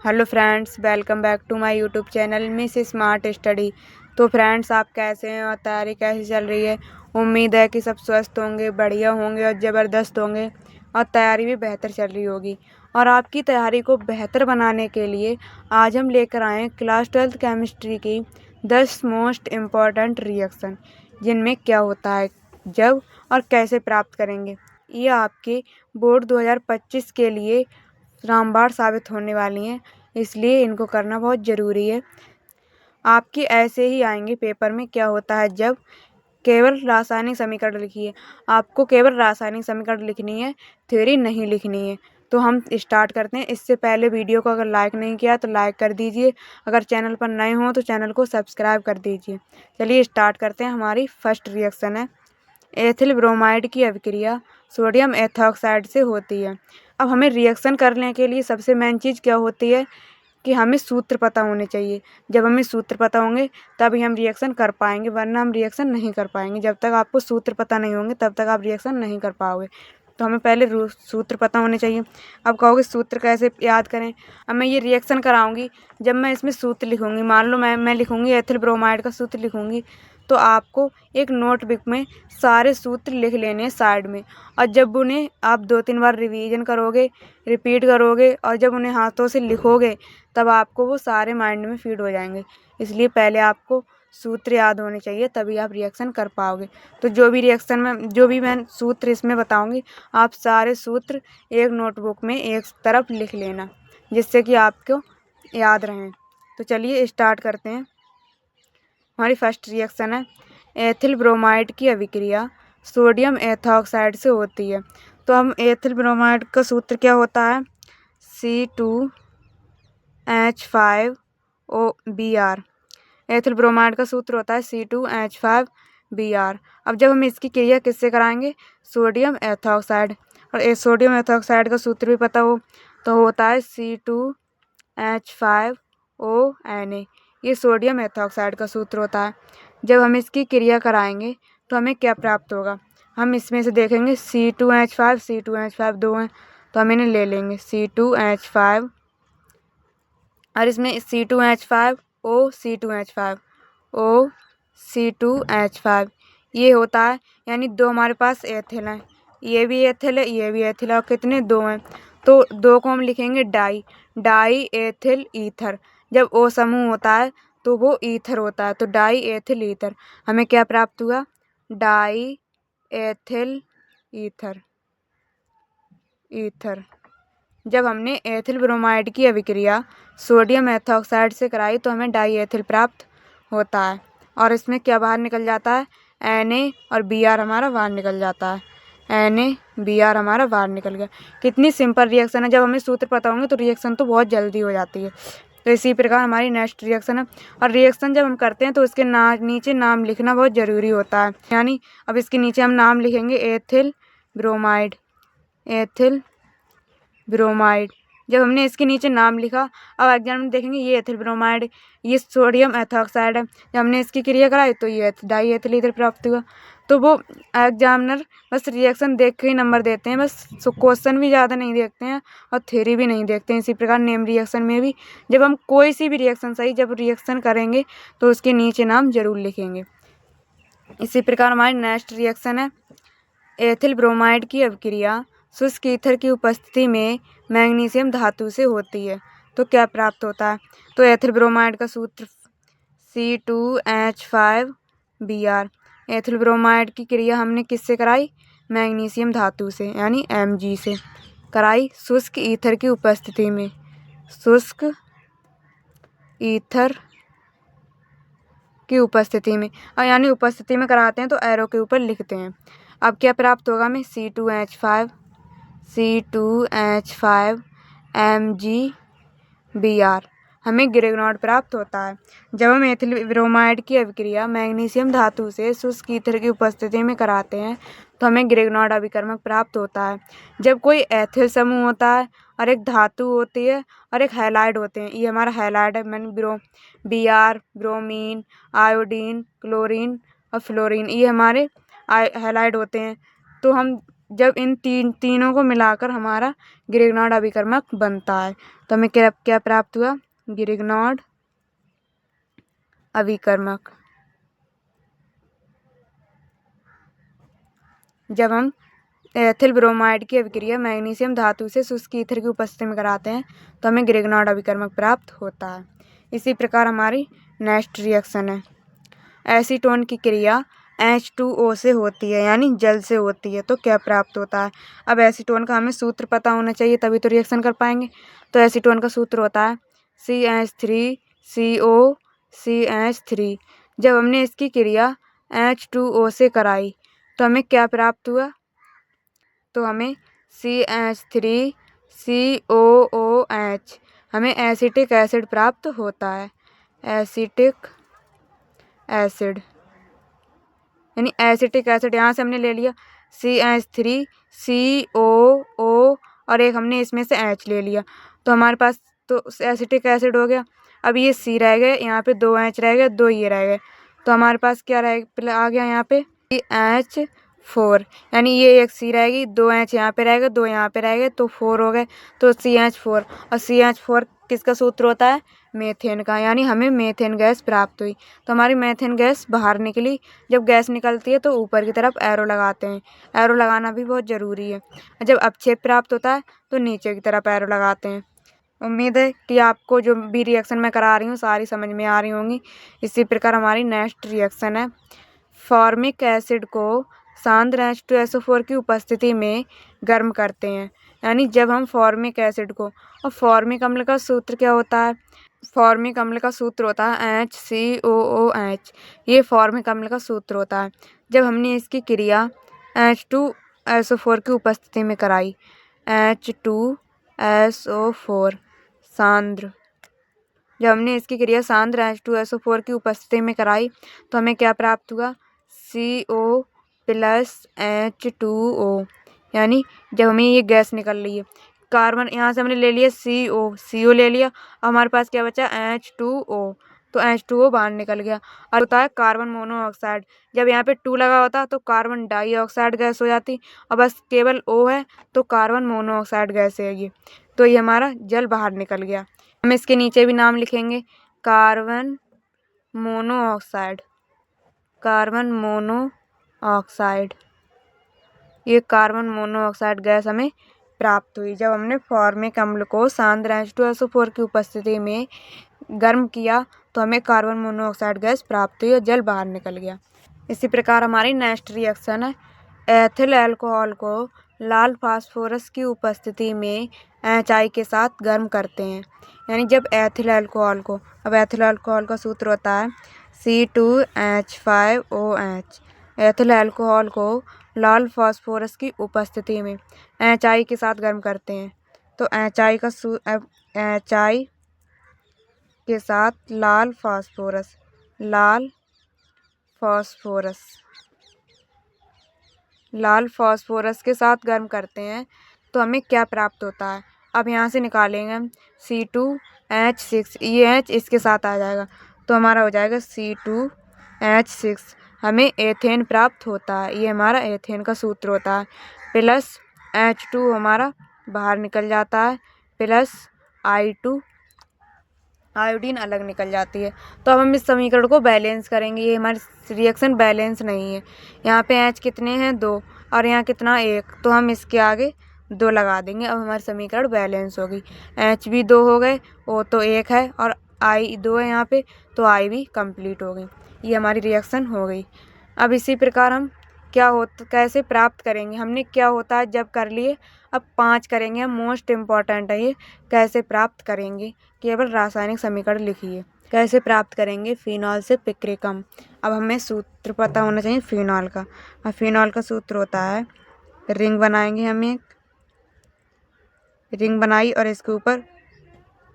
Hello friends, welcome back to my YouTube channel Miss Smart Study. तो friends, आप कैसे हैं और तैयारी कैसी चल रही है। उम्मीद है कि सब स्वस्थ होंगे, बढ़िया होंगे और ज़बरदस्त होंगे और तैयारी भी बेहतर चल रही होगी। और आपकी तैयारी को बेहतर बनाने के लिए आज हम लेकर आए हैं क्लास 12th केमिस्ट्री की 10 मोस्ट इम्पॉर्टेंट रिएक्शन, जिनमें क्या होता है, जब और कैसे प्राप्त करेंगे। ये आपके बोर्ड 2025 के लिए रामबाण साबित होने वाली हैं, इसलिए इनको करना बहुत ज़रूरी है। आपके ऐसे ही आएंगे पेपर में क्या होता है जब। केवल रासायनिक समीकरण लिखिए, आपको केवल रासायनिक समीकरण लिखनी है, थ्योरी नहीं लिखनी है। तो हम स्टार्ट करते हैं। इससे पहले वीडियो को अगर लाइक नहीं किया तो लाइक कर दीजिए, अगर चैनल पर नए हों तो चैनल को सब्सक्राइब कर दीजिए। चलिए स्टार्ट करते हैं। हमारी फर्स्ट रिएक्शन है, एथिल ब्रोमाइड की अभिक्रिया सोडियम एथॉक्साइड से होती है। अब हमें रिएक्शन करने के लिए सबसे मेन चीज़ क्या होती है कि हमें सूत्र पता होने चाहिए। जब हमें सूत्र पता होंगे तभी हम रिएक्शन कर पाएंगे, वरना हम रिएक्शन नहीं कर पाएंगे। जब तक आपको सूत्र पता नहीं होंगे तब तक आप रिएक्शन नहीं कर पाओगे। तो हमें पहले सूत्र पता होने चाहिए। अब कहोगे सूत्र कैसे याद करें। अब मैं ये रिएक्शन कराऊंगी, जब मैं इसमें सूत्र लिखूंगी, मान लो मैं लिखूंगी एथिल ब्रोमाइड का सूत्र लिखूंगी, तो आपको एक नोटबुक में सारे सूत्र लिख लेने हैं साइड में। और जब उन्हें आप 2-3 बार रिवीजन करोगे, रिपीट करोगे और जब उन्हें हाथों से लिखोगे तब आपको वो सारे माइंड में फीड हो जाएंगे। इसलिए पहले आपको सूत्र याद होने चाहिए, तभी आप रिएक्शन कर पाओगे। तो जो भी मैं सूत्र इसमें बताऊंगी, आप सारे सूत्र एक नोटबुक में एक तरफ लिख लेना, जिससे कि आपको याद रहें। तो चलिए स्टार्ट करते हैं। हमारी फर्स्ट रिएक्शन है, एथिल ब्रोमाइड की अभिक्रिया सोडियम एथॉक्साइड से होती है। तो हम एथिल ब्रोमाइड का सूत्र क्या होता है, C2H5OBr। एथिल ब्रोमाइड का सूत्र होता है C2H5Br। अब जब हम इसकी क्रिया किससे कराएंगे, सोडियम एथॉक्साइड। और सोडियम एथॉक्साइड का सूत्र भी पता हो तो होता है C2H5ONa। ये सोडियम एथॉक्साइड का सूत्र होता है। जब हम इसकी क्रिया कराएंगे तो हमें क्या प्राप्त होगा, हम इसमें से देखेंगे C2H5 दो हैं, तो हम इन्हें ले लेंगे C2H5, और इसमें C2H5 ये होता है, यानी दो हमारे पास एथिल हैं, ये भी एथिल है, ये भी एथिल है, और कितने, दो हैं। तो दो को हम लिखेंगे डाई एथिल ईथर। जब ओ समूह होता है तो वो ईथर होता है, तो डाई एथिल ईथर। हमें क्या प्राप्त हुआ, डाई एथिल ईथर। जब हमने एथिल ब्रोमाइड की अभिक्रिया सोडियम एथॉक्साइड से कराई तो हमें डाई एथिल प्राप्त होता है, और इसमें क्या बाहर निकल जाता है, Na और Br हमारा बाहर निकल जाता है। Na Br हमारा बाहर निकल गया। कितनी सिंपल रिएक्शन है, जब हमें सूत्र पता होंगे तो रिएक्शन तो बहुत जल्दी हो जाती है। तो इसी प्रकार हमारी नेक्स्ट रिएक्शन है। और रिएक्शन जब हम करते हैं तो इसके नीचे नाम लिखना बहुत ज़रूरी होता है। यानी अब इसके नीचे हम नाम लिखेंगे एथिल ब्रोमाइड। जब हमने इसके नीचे नाम लिखा, अब एग्जाम में देखेंगे ये एथिल ब्रोमाइड, ये सोडियम एथॉक्साइड है। जब हमने इसकी क्रिया कराई तो ये डाई एथिल ईथर प्राप्त हुआ। तो वो एग्जामिनर बस रिएक्शन देख के ही नंबर देते हैं, बस क्वेश्चन भी ज़्यादा नहीं देखते हैं और थ्योरी भी नहीं देखते हैं। इसी प्रकार नेम रिएक्शन में भी जब हम कोई सी भी रिएक्शन जब रिएक्शन करेंगे तो उसके नीचे नाम जरूर लिखेंगे। इसी प्रकार हमारी नेक्स्ट रिएक्शन है, एथिल ब्रोमाइड की अभिक्रिया शुष्क ईथर की उपस्थिति में मैग्नीशियम धातु से होती है। तो क्या प्राप्त होता है, तो एथिल ब्रोमाइड का सूत्र C2H5Br। एथिल ब्रोमाइड की क्रिया हमने किससे कराई, मैग्नीशियम धातु से, यानी Mg से कराई शुष्क ईथर की उपस्थिति में। शुष्क ईथर की उपस्थिति में, और यानी उपस्थिति में कराते हैं तो एरो के ऊपर लिखते हैं। अब क्या प्राप्त होगा हमें, C2H5Mg Br। हमें ग्रेगनॉड प्राप्त होता है। जब हम एथिल ब्रोमाइड की अभिक्रिया मैग्नीशियम धातु से शुष्क ईथर की उपस्थिति में कराते हैं तो हमें ग्रेगनॉड अभिकर्मक प्राप्त होता है। जब कोई एथिल समूह होता है और एक धातु होती है और एक हैलाइड होते हैं, ये हमारा हैलाइड है, मैंने Br, ब्रोमीन, आयोडीन, क्लोरीन और फ्लोरीन, ये हमारे हैलाइड होते हैं। तो हम जब इन तीनों को मिलाकर हमारा ग्रिग्नॉर्ड अभिकर्मक बनता है। तो हमें क्या प्राप्त हुआ? ग्रिग्नॉर्ड अभिकर्मक। जब हम एथिल ब्रोमाइड की अभिक्रिया मैग्नीशियम धातु से शुष्क ईथर की उपस्थिति में कराते हैं तो हमें ग्रिग्नॉर्ड अभिकर्मक प्राप्त होता है। इसी प्रकार हमारी नेक्स्ट रिएक्शन है। एसीटोन की क्रिया H2O से होती है, यानी जल से होती है। तो क्या प्राप्त होता है? अब एसीटोन का हमें सूत्र पता होना चाहिए, तभी तो रिएक्शन कर पाएंगे। तो एसीटोन का सूत्र होता है CH3CO CH3। जब हमने इसकी क्रिया H2O से कराई तो हमें क्या प्राप्त हुआ? तो हमें CH3COOH, हमें एसिटिक एसिड प्राप्त होता है। एसिटिक एसिड यानी एसिटिक एसिड यहाँ से हमने ले लिया CH3COO और एक हमने इसमें से H ले लिया, तो हमारे पास तो एसिटिक एसिड हो गया। अब ये C रह गए, यहाँ पे 2 H रह गए, 2 ये रह गए, तो हमारे पास क्या आ गया यहाँ पे CH4, यानी ये एक C रहेगी, 2 H यहाँ पे रह गए, 2 यहाँ पे रह गए, तो 4 हो गए, तो CH4। और CH4 किसका सूत्र होता है? मीथेन का, यानी हमें मीथेन गैस प्राप्त हुई। तो हमारी मीथेन गैस बाहर निकली। जब गैस निकलती है तो ऊपर की तरफ एरो लगाते हैं, एरो लगाना भी बहुत ज़रूरी है। जब अपक्षेप प्राप्त होता है तो नीचे की तरफ एरो लगाते हैं। उम्मीद है कि आपको जो भी रिएक्शन मैं करा रही हूँ सारी समझ में आ रही होंगी। इसी प्रकार हमारी नेक्स्ट रिएक्शन है। फॉर्मिक एसिड को सांद्र H2SO4 की उपस्थिति में गर्म करते हैं, यानी जब हम फॉर्मिक एसिड को, और फॉर्मिक अम्ल का सूत्र क्या होता है? फॉर्मिक अम्ल का सूत्र होता है HCOOH। ये फॉर्मिक अम्ल का सूत्र होता है। जब हमने इसकी क्रिया H2SO4 की उपस्थिति में कराई, H2SO4 सांद्र, जब हमने इसकी क्रिया सांद्र H2SO4 की उपस्थिति में कराई तो हमें क्या प्राप्त हुआ? CO+H2O, यानी जब हमें ये गैस निकल रही है, कार्बन यहाँ से हमने ले लिया CO ले लिया, और हमारे पास क्या बचा? H2O, तो H2O बाहर निकल गया। और होता है कार्बन मोनोऑक्साइड। जब यहाँ पे 2 लगा होता तो कार्बन डाइऑक्साइड गैस हो जाती, और बस केवल O है तो कार्बन मोनोऑक्साइड गैस है ये, तो ये हमारा जल बाहर निकल गया। हम इसके नीचे भी नाम लिखेंगे, कार्बन मोनोऑक्साइड, कार्बन मोनोऑक्साइड। ये कार्बन मोनोऑक्साइड गैस हमें प्राप्त हुई जब हमने फॉर्मिक अम्ल को सांद्र H2SO4 की उपस्थिति में गर्म किया तो हमें कार्बन मोनोऑक्साइड गैस प्राप्त हुई और जल बाहर निकल गया। इसी प्रकार हमारी नेक्स्ट रिएक्शन है। एथिल अल्कोहल को लाल फास्फोरस की उपस्थिति में HI के साथ गर्म करते हैं, यानी जब एथिल अल्कोहल को, अब एथिल अल्कोहल का सूत्र होता है C2H5OH। एथिल अल्कोहल को लाल फास्फोरस की उपस्थिति में HI के साथ गर्म करते हैं, तो HI के साथ लाल फास्फोरस के साथ गर्म करते हैं तो हमें क्या प्राप्त होता है? अब यहाँ से निकालेंगे हम C2H6, ये H इसके साथ आ जाएगा तो हमारा हो जाएगा C2H6। हमें एथेन प्राप्त होता है, ये हमारा एथेन का सूत्र होता है, प्लस H2 हमारा बाहर निकल जाता है, प्लस I2 आयोडीन अलग निकल जाती है। तो अब हम इस समीकरण को बैलेंस करेंगे। ये हमारी रिएक्शन बैलेंस नहीं है, यहाँ पे H कितने हैं? 2, और यहाँ कितना? 1, तो हम इसके आगे 2 लगा देंगे। अब हमारी समीकरण बैलेंस होगी। H भी 2 हो गए, O तो 1 है, और I 2 है यहाँ पे, तो I भी कंप्लीट हो गई। ये हमारी रिएक्शन हो गई। अब इसी प्रकार हम कैसे प्राप्त करेंगे? हमने क्या होता है जब कर लिए, अब 5 करेंगे हम, मोस्ट इम्पॉर्टेंट है ये। कैसे प्राप्त करेंगे? केवल रासायनिक समीकरण लिखिए। कैसे प्राप्त करेंगे? फिनॉल से पिक्रिकम। अब हमें सूत्र पता होना चाहिए फिनॉल का। अब फिनॉल का सूत्र होता है, रिंग बनाएंगे, हम एक रिंग बनाई और इसके ऊपर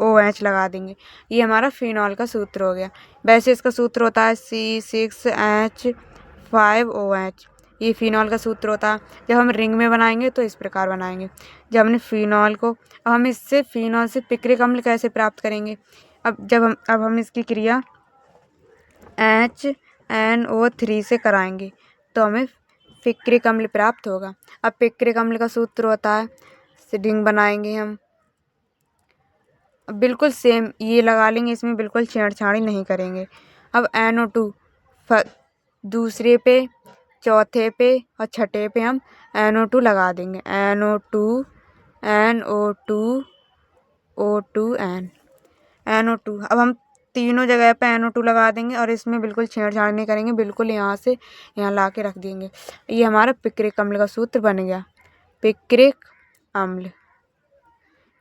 OH लगा देंगे। ये हमारा फिनॉल का सूत्र हो गया। वैसे इसका सूत्र होता है C6H5OH। ये फिनॉल का सूत्र होता है। जब हम रिंग में बनाएंगे तो इस प्रकार बनाएंगे। जब हमने फिनॉल को, अब हम इससे फिनॉल से पिक्रिक अम्ल कैसे प्राप्त करेंगे? अब हम इसकी क्रिया HNO3 से कराएंगे तो हमें पिक्रिक अम्ल प्राप्त होगा। अब पिक्रिक अम्ल का सूत्र होता है, रिंग बनाएंगे हम, बिल्कुल सेम ये लगा लेंगे, इसमें बिल्कुल छेड़छाड़ी नहीं करेंगे। अब NO2 दूसरे पे, चौथे पे और छठे पे हम NO2 लगा देंगे। NO2 NO2 O2N NO2। अब हम तीनों जगह पे NO2 लगा देंगे और इसमें बिल्कुल छेड़छाड़ नहीं करेंगे, बिल्कुल यहाँ से यहाँ ला के रख देंगे। ये हमारा पिक्रिक अम्ल का सूत्र बन गया, पिक्रिक अम्ल।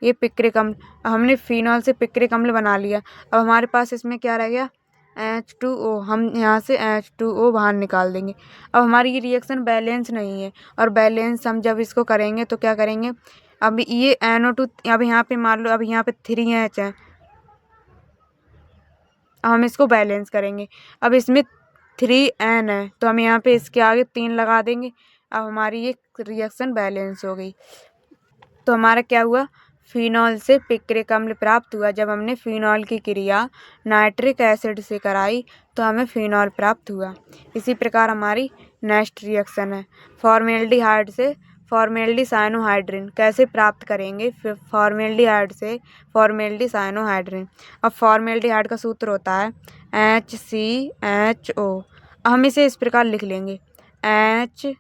ये पिक्रिक अम्ल, हमने फिनॉल से पिक्रिक अम्ल बना लिया। अब हमारे पास इसमें क्या रह गया, H2O। हम यहाँ से H2O बाहर निकाल देंगे। अब हमारी ये रिएक्शन बैलेंस नहीं है, और बैलेंस हम जब इसको करेंगे तो क्या करेंगे, अब ये NO2, अब यहाँ पे मान लो अब यहाँ पे 3H है, हम इसको बैलेंस करेंगे। अब इसमें 3N है तो हम यहाँ पे इसके आगे 3 लगा देंगे। अब हमारी ये रिएक्शन बैलेंस हो गई। तो हमारा क्या हुआ, फिनॉल से पिक्रिक अम्ल प्राप्त हुआ। जब हमने फिनॉल की क्रिया नाइट्रिक एसिड से कराई तो हमें फिनॉल प्राप्त हुआ। इसी प्रकार हमारी नेक्स्ट रिएक्शन है, फॉर्मेल्डिहाइड से फॉर्मेल्डिसाइनोहाइड्रिन कैसे प्राप्त करेंगे। फिर फॉर्मेल्डिहाइड से फॉर्मेल्डिसाइनोहाइड्रिन। अब फॉर्मेल्डिहाइड का सूत्र होता है HCHO। हम इसे इस प्रकार लिख लेंगे, H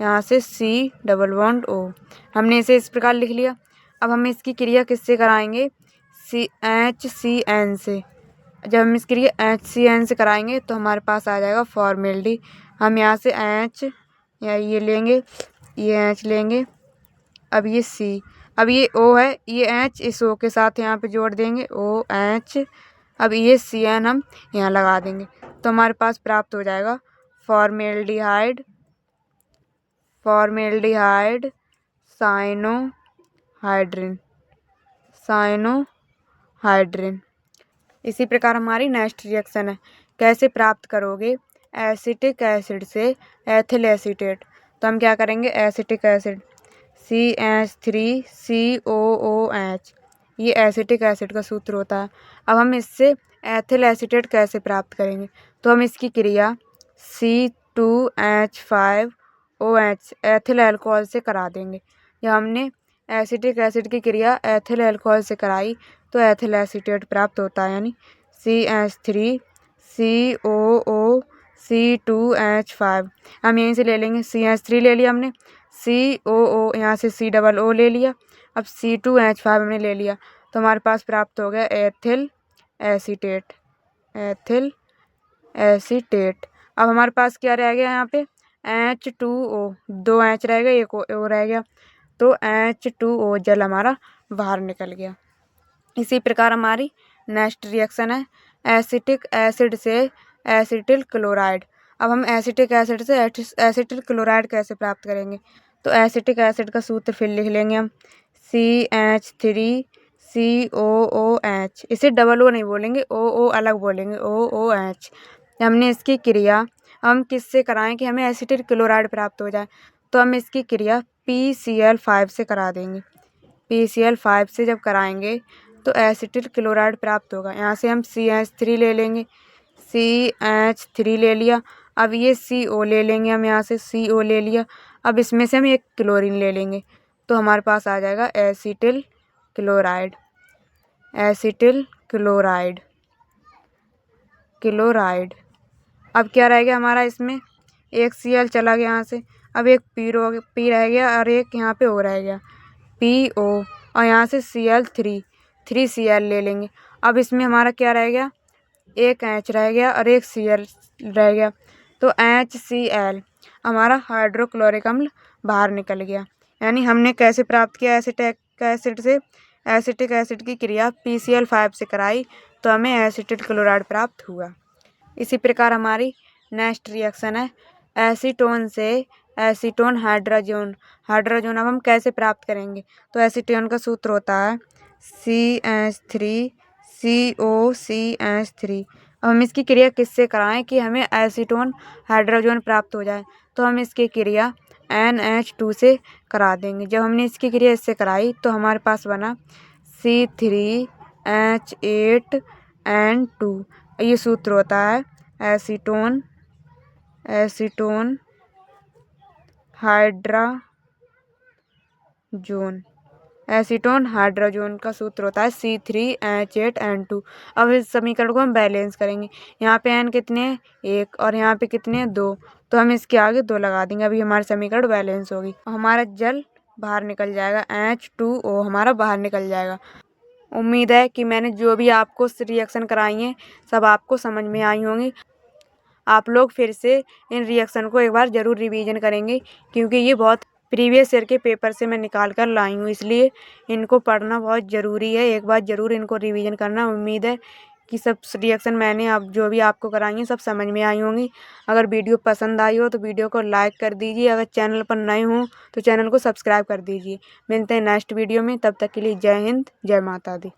यहाँ से C डबल बॉन्ड O। हमने इसे इस प्रकार लिख लिया। अब हम इसकी क्रिया किससे कराएंगे, HCN से। जब हम इस क्रिया HCN से कराएंगे तो हमारे पास आ जाएगा फॉर्मेल्डी। हम यहाँ से H या ये लेंगे, ये H लेंगे, अब ये C, अब ये O है, ये H इस O के साथ यहाँ पे जोड़ देंगे, OH। अब ये CN हम यहाँ लगा देंगे तो हमारे पास प्राप्त हो जाएगा फॉर्मेल्डिहाइड साइनोहाइड्रिन। इसी प्रकार हमारी नेक्स्ट रिएक्शन है, कैसे प्राप्त करोगे एसिटिक एसिड से एथिल एसीटेट। तो हम क्या करेंगे, एसिटिक एसिड CH3COOH, ये एसिटिक एसिड का सूत्र होता है। अब हम इससे एथिल एसीटेट कैसे प्राप्त करेंगे, तो हम इसकी क्रिया C2H5OH एथिल अल्कोहल से करा देंगे। जब हमने एसिटिक एसिड की क्रिया एथिल अल्कोहल से कराई तो एथिल एसीटेट प्राप्त होता है, यानी CH3COOC2H5। हम यहीं से ले लेंगे, CH3 ले लिया हमने, COO यहाँ से C डबल O ले लिया, अब C2H5 हमने ले लिया तो हमारे पास प्राप्त हो गया एथिल एसीटेट। अब हमारे पास क्या रह गया, यहाँ पे H2O, 2 H रह गया, एक O रह गया, तो H2O जल हमारा बाहर निकल गया। इसी प्रकार हमारी नेक्स्ट रिएक्शन है, एसिटिक एसिड से एसिटिल क्लोराइड। अब हम एसिटिक एसिड से एसिटिल क्लोराइड कैसे प्राप्त करेंगे, तो एसिटिक एसिड का सूत्र फिर लिख लेंगे हम CH3COOH। इसे डबल O नहीं बोलेंगे, OO अलग बोलेंगे, OOH। हमने इसकी क्रिया हम किससे कराएं कि हमें एसिटिल क्लोराइड प्राप्त हो जाए, तो हम इसकी क्रिया PCl5 से करा देंगे। PCl5 से जब कराएंगे तो एसिटिल क्लोराइड प्राप्त होगा। यहाँ से हम CH3 ले लेंगे, CH3 ले लिया, अब ये CO ले लेंगे, हम यहाँ से CO ले लिया, अब इसमें से हम एक क्लोरीन ले लेंगे तो हमारे पास आ जाएगा एसिटिल क्लोराइड। अब क्या रह गया हमारा, इसमें एक Cl चला गया यहाँ से, अब एक P रह गया और एक यहाँ पे O रह गया, PO, और यहाँ से Cl3 3Cl ले लेंगे। अब इसमें हमारा क्या रह गया, एक H रह गया और एक Cl रह गया, तो HCl हमारा हाइड्रोक्लोरिक अम्ल बाहर निकल गया। यानी हमने कैसे प्राप्त किया एसिटिक एसिड से, एसिटिक एसिड की क्रिया PCl5 से कराई तो हमें एसिटिल क्लोराइड प्राप्त हुआ। इसी प्रकार हमारी नेक्स्ट रिएक्शन है, एसीटोन से एसीटोन हाइड्रोजन। अब हम कैसे प्राप्त करेंगे, तो एसीटोन का सूत्र होता है CH3COCH3। अब हम इसकी क्रिया किससे कराएं कि हमें एसीटोन हाइड्रोजन प्राप्त हो जाए, तो हम इसकी क्रिया NH2 से करा देंगे। जब हमने इसकी क्रिया इससे कराई तो हमारे पास बना C3H8N2। ये सूत्र होता है acetone acetone hydrazone. Acetone hydrazone का सूत्र होता है C3H8N2। अब इस समीकरण को हम बैलेंस करेंगे। यहाँ पे N कितने हैं? 1 और यहाँ पे कितने हैं? 2। तो हम इसके आगे 2 लगा देंगे। अभी हमारी समीकरण बैलेंस होगी। हमारा जल बाहर निकल जाएगा, H2O हमारा बाहर निकल जाएगा। उम्मीद है कि मैंने जो भी आपको रिएक्शन कराई हैं सब आपको समझ में आई होंगी। आप लोग फिर से इन रिएक्शन को एक बार ज़रूर रिवीजन करेंगे, क्योंकि ये बहुत प्रीवियस ईयर के पेपर से मैं निकाल कर लाई हूँ, इसलिए इनको पढ़ना बहुत ज़रूरी है। एक बार ज़रूर इनको रिवीजन करना। उम्मीद है कि सब रिएक्शन मैंने अब जो भी आपको कराई हैं सब समझ में आई होंगी। अगर वीडियो पसंद आई हो तो वीडियो को लाइक कर दीजिए। अगर चैनल पर नए हों तो चैनल को सब्सक्राइब कर दीजिए। मिलते हैं नेक्स्ट वीडियो में, तब तक के लिए जय हिंद, जय माता दी।